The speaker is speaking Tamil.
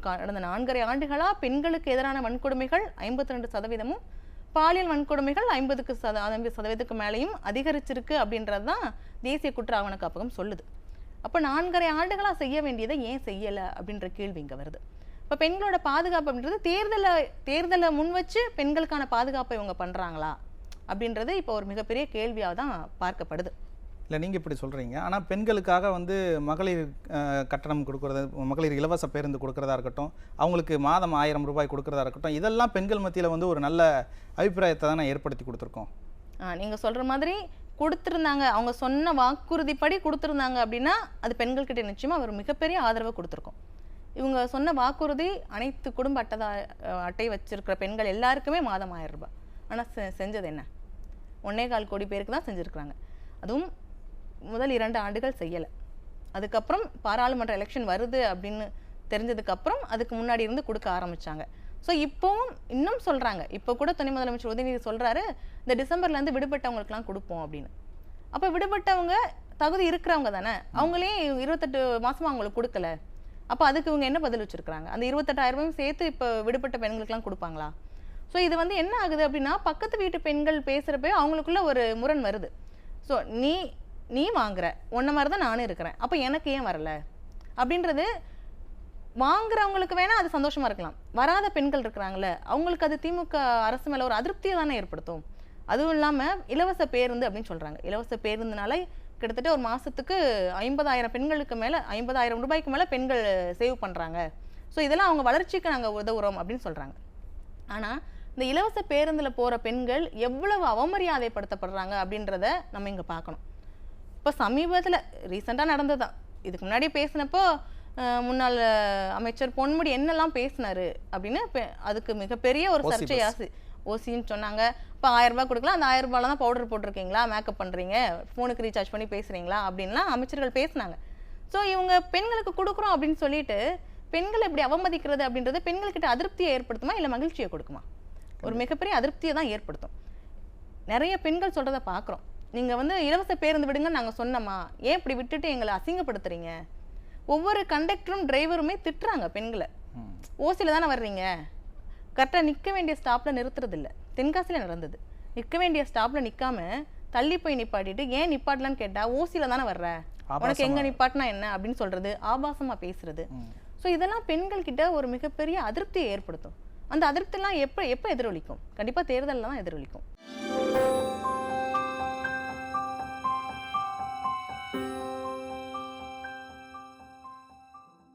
கடந்த 4.5 ஆண்டுகளா பெண்களுக்கு எதிரான வன்கொடுமைகள் 52%, பாலியல் வன்கொடுமைகள் 50% மேலேயும் அதிகரிச்சிருக்கு அப்படின்றது தான் தேசிய குற்ற ஆவண காப்பகம் சொல்லுது. அப்போ 4.5 ஆண்டுகளா செய்ய வேண்டியதை ஏன் செய்யலை அப்படின்ற கேள்வி இங்கே வருது. இப்போ பெண்களோட பாதுகாப்பு அப்படின்றது தேர்தலை முன் வச்சு பெண்களுக்கான பாதுகாப்பை இவங்க பண்ணுறாங்களா அப்படின்றது இப்போ ஒரு மிகப்பெரிய கேள்வியாக தான் பார்க்கப்படுது. இல்லை, நீங்கள் இப்படி சொல்கிறீங்க. ஆனால் பெண்களுக்காக வந்து மகளிர் கட்டணம் கொடுக்குறது, மகளிர் இலவச பேருந்து கொடுக்குறதா இருக்கட்டும், அவங்களுக்கு மாதம் 1000 ரூபாய் கொடுக்குறதா இருக்கட்டும், இதெல்லாம் பெண்கள் மத்தியில் வந்து ஒரு நல்ல அபிப்பிராயத்தை தானே ஏற்படுத்தி கொடுத்துருக்கோம். நீங்கள் சொல்கிற மாதிரி கொடுத்துருந்தாங்க, அவங்க சொன்ன வாக்குறுதிப்படி கொடுத்துருந்தாங்க அப்படின்னா அது பெண்கள்கிட்ட நிச்சயமாக ஒரு மிகப்பெரிய ஆதரவை கொடுத்துருக்கோம். இவங்க சொன்ன வாக்குறுதி அனைத்து குடும்ப அட்டை வச்சிருக்கிற பெண்கள் எல்லாருக்குமே மாதம் 1000 ரூபாய். ஆனால் செஞ்சது என்ன? 1.25 கோடி பேருக்கு தான் செஞ்சுருக்குறாங்க. அதுவும் முதல் 2 ஆண்டுகள் செய்யலை. அதுக்கப்புறம் பாராளுமன்ற எலெக்ஷன் வருது அப்படின்னு தெரிஞ்சதுக்கப்புறம் அதுக்கு முன்னாடி இருந்து கொடுக்க ஆரம்பித்தாங்க. ஸோ இப்போவும் இன்னும் சொல்கிறாங்க. இப்போ கூட துணை முதலமைச்சர் உதயநிதி சொல்கிறாரு, இந்த டிசம்பர்லேருந்து விடுபட்டவங்களுக்குலாம் கொடுப்போம் அப்படின்னு. அப்போ விடுபட்டவங்க தகுதி இருக்கிறவங்க தானே, அவங்களே 28 மாதமாக அவங்களுக்கு கொடுக்கல. அப்போ அதுக்கு இவங்க என்ன பதில் வச்சுருக்காங்க? அந்த 28,000 ரூபாயும் சேர்த்து இப்போ விடுபட்ட பெண்களுக்கெல்லாம் கொடுப்பாங்களா? ஸோ இது வந்து என்ன ஆகுது அப்படின்னா, பக்கத்து வீட்டு பெண்கள் பேசுகிறப்ப அவங்களுக்குள்ள ஒரு முரண் வருது. ஸோ நீ வாங்குற, உன்ன மாதிரி தான் நானும் இருக்கிறேன், அப்போ எனக்கு ஏன் வரல அப்படின்றது. வாங்குறவங்களுக்கு வேணா அது சந்தோஷமா இருக்கலாம், வராத பெண்கள் இருக்கிறாங்களே அவங்களுக்கு அது திமுக அரசு மேலே ஒரு அதிருப்தியை தானே ஏற்படுத்தும். அதுவும் இல்லாமல் இலவச பேருந்து அப்படின்னு சொல்கிறாங்க. இலவச பேருந்துனால கிட்டத்தட்ட ஒரு மாதத்துக்கு 50,000 பெண்களுக்கு மேலே 50,000 ரூபாய்க்கு மேலே பெண்கள் சேவ் பண்ணுறாங்க. ஸோ இதெல்லாம் அவங்க வளர்ச்சிக்கு நாங்கள் உதவுறோம் அப்படின்னு சொல்கிறாங்க. ஆனால் இந்த இலவச பேருந்தில் போகிற பெண்கள் எவ்வளவு அவமரியாதைப்படுத்தப்படுறாங்க அப்படின்றத நம்ம இங்கே பார்க்கணும். இப்போ சமீபத்தில் ரீசெண்டாக நடந்தது தான். இதுக்கு முன்னாடி பேசினப்போ முன்னாள் அமைச்சர் பொன்முடி என்னெல்லாம் பேசினாரு அப்படின்னு அதுக்கு மிகப்பெரிய ஒரு சர்ச்சையாச்சு. ஓசின்னு சொன்னாங்க. இப்போ 1000 ரூபாய் கொடுக்கலாம், அந்த 1000 ரூபாயில் தான் பவுடர் போட்டிருக்கீங்களா, மேக்கப் பண்ணுறீங்க, ஃபோனுக்கு ரீசார்ஜ் பண்ணி பேசுகிறீங்களா அப்படின்லாம் அமைச்சர்கள் பேசினாங்க. ஸோ இவங்க பெண்களுக்கு கொடுக்குறோம் அப்படின்னு சொல்லிட்டு பெண்களை எப்படி அவமதிக்கிறது அப்படின்றது பெண்கள்கிட்ட அதிருப்தியை ஏற்படுத்துமா இல்லை மகிழ்ச்சியை கொடுக்குமா? ஒரு மிகப்பெரிய அதிருப்தியை தான் ஏற்படுத்தும். நிறைய பெண்கள் சொல்கிறத பார்க்குறோம். நீங்கள் வந்து இலவச பேருந்து விடுங்க நாங்கள் சொன்னோமா, ஏன் இப்படி விட்டுட்டு எங்களை அசிங்கப்படுத்துறீங்க? ஒவ்வொரு கண்டக்டரும் டிரைவருமே திட்டுறாங்க பெண்களை. ஓசியில் தானே வர்றீங்க, கரெக்டாக நிற்க வேண்டிய ஸ்டாப்பில் நிறுத்துறது இல்லை. தென்காசியில் நடந்தது. நிற்க வேண்டிய ஸ்டாப்பில் நிற்காம தள்ளி போய் நிப்பாட்டிட்டு ஏன் நிப்பாட்டலான்னு கேட்டால் ஓசியில் தானே வர்ற, உனக்கு எங்கே நிப்பாட்டினா என்ன அப்படின்னு சொல்கிறது, ஆபாசமாக பேசுறது. ஸோ இதெல்லாம் பெண்கள் கிட்ட ஒரு மிகப்பெரிய அதிருப்தியை ஏற்படுத்தும். அந்த அதிருப்தியெல்லாம் எப்போ எதிரொலிக்கும்? கண்டிப்பாக தேர்தலில் தான் எதிரொலிக்கும்.